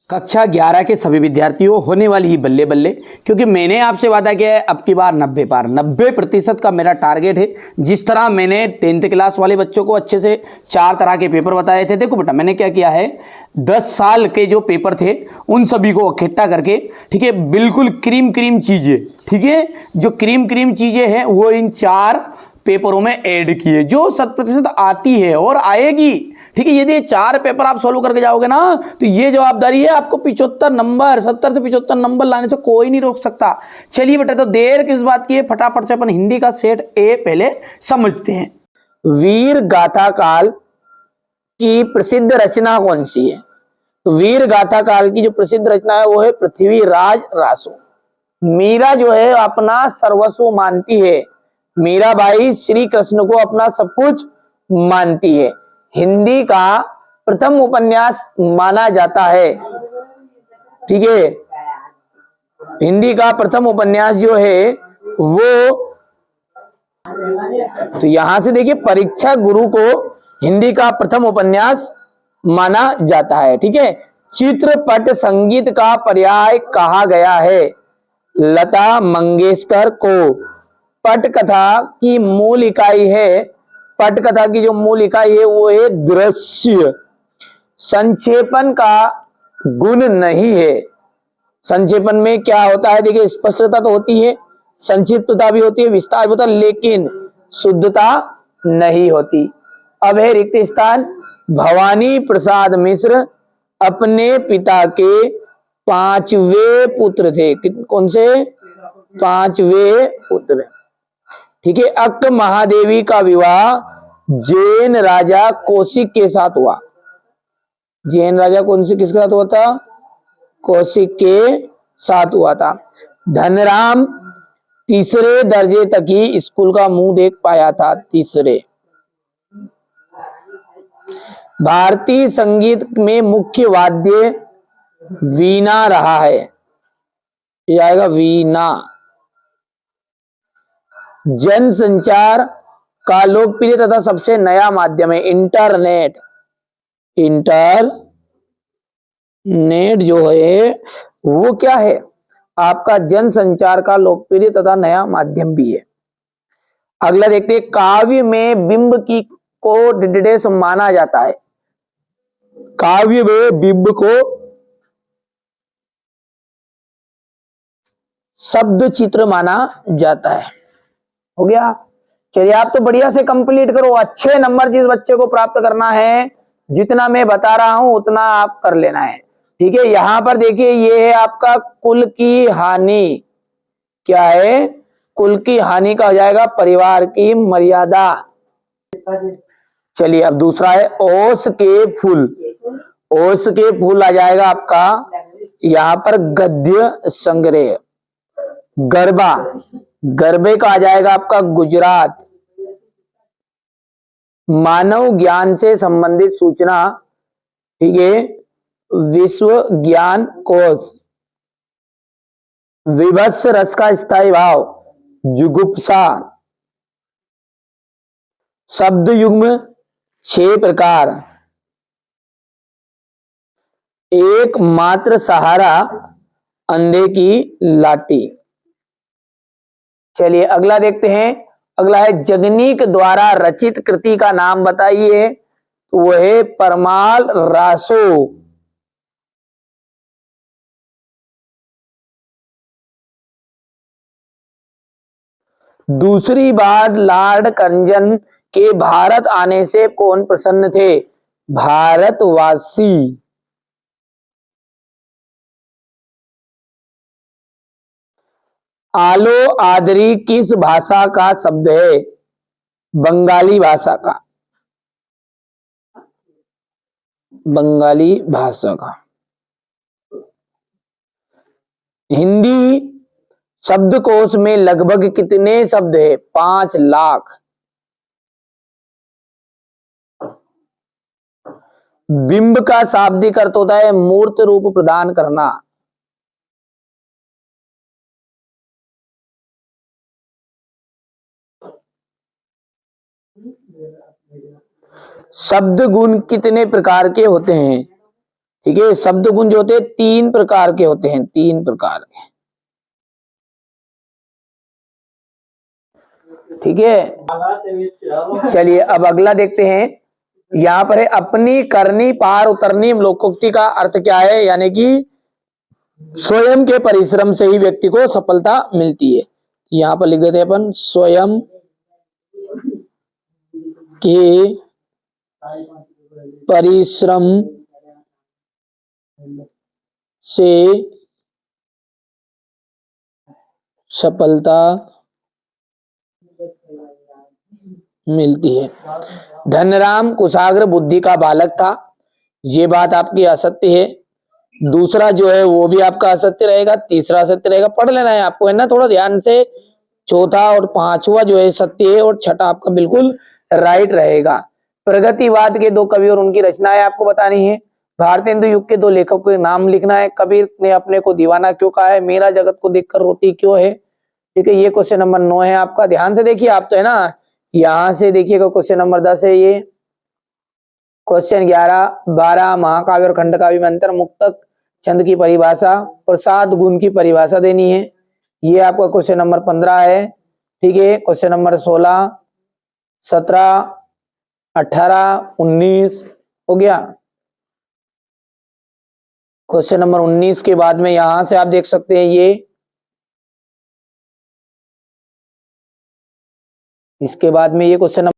कक्षा 11 के सभी विद्यार्थियों होने वाली ही बल्ले बल्ले, क्योंकि मैंने आपसे वादा किया है अब की बार 90 पार 90% का मेरा टारगेट है। जिस तरह मैंने 10th क्लास वाले बच्चों को अच्छे से 4 तरह के पेपर बताए थे, देखो बेटा मैंने क्या किया है, 10 साल के जो पेपर थे उन सभी को इकट्ठा करके, ठीक है, बिल्कुल क्रीम चीज़ें, ठीक है, जो क्रीम चीज़ें हैं वो इन 4 पेपरों में ऐड किए, जो 100% आती है और आएगी। ठीक है, यदि ये 4 पेपर आप सोल्व करके जाओगे ना तो ये जवाबदारी है आपको 75 नंबर, 70 से 75 नंबर लाने से कोई नहीं रोक सकता। चलिए बेटा, तो देर किस बात की है, फटाफट से अपन हिंदी का सेट ए पहले समझते हैं। वीर गाथा काल की प्रसिद्ध रचना कौन सी है? तो वीर गाथा काल की जो प्रसिद्ध रचना है वो है पृथ्वीराज रासो। मीरा जो है अपना सर्वस्व मानती है, मीराबाई श्री कृष्ण को अपना सब कुछ मानती है। हिंदी का प्रथम उपन्यास माना जाता है, ठीक है, हिंदी का प्रथम उपन्यास जो है वो, तो यहां से देखिए परीक्षा गुरु को हिंदी का प्रथम उपन्यास माना जाता है। ठीक है, चित्रपट संगीत का पर्याय कहा गया है लता मंगेशकर को। पटकथा की मूल इकाई है, पटकथा की जो मूल इकाई है वो है दृश्य। संक्षेपण का गुण नहीं है। संक्षेपण में क्या होता है, देखिए स्पष्टता तो होती है, संक्षिप्तता भी होती है, विस्तार भी होता है, लेकिन शुद्धता नहीं होती। अब है रिक्त स्थान। भवानी प्रसाद मिश्र अपने पिता के 5वें पुत्र थे। कौन से? 5वें पुत्र। ठीक है, अक्क महादेवी का विवाह जैन राजा कौशिक के साथ हुआ। जैन राजा कौन से किसके साथ हुआ था? कौशिक के साथ हुआ था। धनराम तीसरे दर्जे तक ही स्कूल का मुंह देख पाया था, तीसरे। भारतीय संगीत में मुख्य वाद्य वीणा रहा है, ये आएगा वीणा। जनसंचार का लोकप्रिय तथा सबसे नया माध्यम है इंटरनेट। इंटरनेट जो है वो क्या है? आपका जनसंचार का लोकप्रिय तथा नया माध्यम भी है। अगला देखते हैं, काव्य में बिंब की को डिडेस माना जाता है। काव्य में बिंब को शब्द चित्र माना जाता है। हो गया? चलिए, आप तो बढ़िया से कंप्लीट करो। अच्छे नंबर जिस बच्चे को प्राप्त करना है, जितना मैं बता रहा हूं उतना आप कर लेना है। ठीक है, यहां पर देखिए ये है आपका कुल की हानि। क्या है? कुल की हानि का हो जाएगा परिवार की मर्यादा। चलिए, अब दूसरा है ओस के फूल। ओस के फूल आ जाएगा आपका यहां पर गद्य संग्रह। गरबा, गरबे का आ जाएगा आपका गुजरात। मानव ज्ञान से संबंधित सूचना, ठीक है, विश्व ज्ञान कोश। विभत्स रस का स्थायी भाव, जुगुप्सा। शब्द युग्म 6 प्रकार। एकमात्र सहारा, अंधे की लाठी। चलिए अगला देखते हैं। अगला है जगनीक द्वारा रचित कृति का नाम बताइए। तो वो है परमाल रासो। दूसरी बार लॉर्ड करजन के भारत आने से कौन प्रसन्न थे? भारतवासी। आलो आदरी किस भाषा का शब्द है? बंगाली भाषा का। बंगाली भाषा का। हिंदी शब्दकोश में लगभग कितने शब्द है? 5 लाख। बिंब का शाब्दिक अर्थ होता है मूर्त रूप प्रदान करना। शब्द गुण कितने प्रकार के होते हैं? ठीक है। शब्द गुण जो होते हैं 3 प्रकार के होते हैं, 3 प्रकार के, ठीक है। चलिए अब अगला देखते हैं। यहाँ पर है अपनी करनी पार उतरनी। लोकोक्ति का अर्थ क्या है, यानी कि स्वयं के परिश्रम से ही व्यक्ति को सफलता मिलती है। यहाँ पर लिख देते हैं अपन, स्वयं के परिश्रम से सफलता मिलती है। धनराम कुशाग्र बुद्धि का बालक था, ये बात आपकी असत्य है। दूसरा जो है वो भी आपका असत्य रहेगा, तीसरा असत्य रहेगा। पढ़ लेना है आपको, है ना, थोड़ा ध्यान से। चौथा और पांचवा जो है सत्य है और छठा आपका बिल्कुल राइट रहेगा। प्रगतिवाद के 2 कवि और उनकी रचनाएं आपको बतानी है। भारतेंदु युग के 2 लेखकों के नाम लिखना है। कबीर ने अपने को दीवाना क्यों कहा है, मेरा जगत को देखकर रोती क्यों है। ठीक है, ये क्वेश्चन नंबर 9 है आपका। ध्यान से देखिए आप, तो है ना, यहां से देखिएगा क्वेश्चन नंबर 10 है ये। क्वेश्चन 11, 12 महाकाव्य और खंडकाव्य में अंतर, मुक्तक छंद की परिभाषा, प्रसाद गुण की परिभाषा देनी है। ये आपका क्वेश्चन नंबर 15 है। ठीक है, क्वेश्चन नंबर 16, 17, 18, 19 हो गया। क्वेश्चन नंबर 19 के बाद में यहां से आप देख सकते हैं ये, इसके बाद में ये क्वेश्चन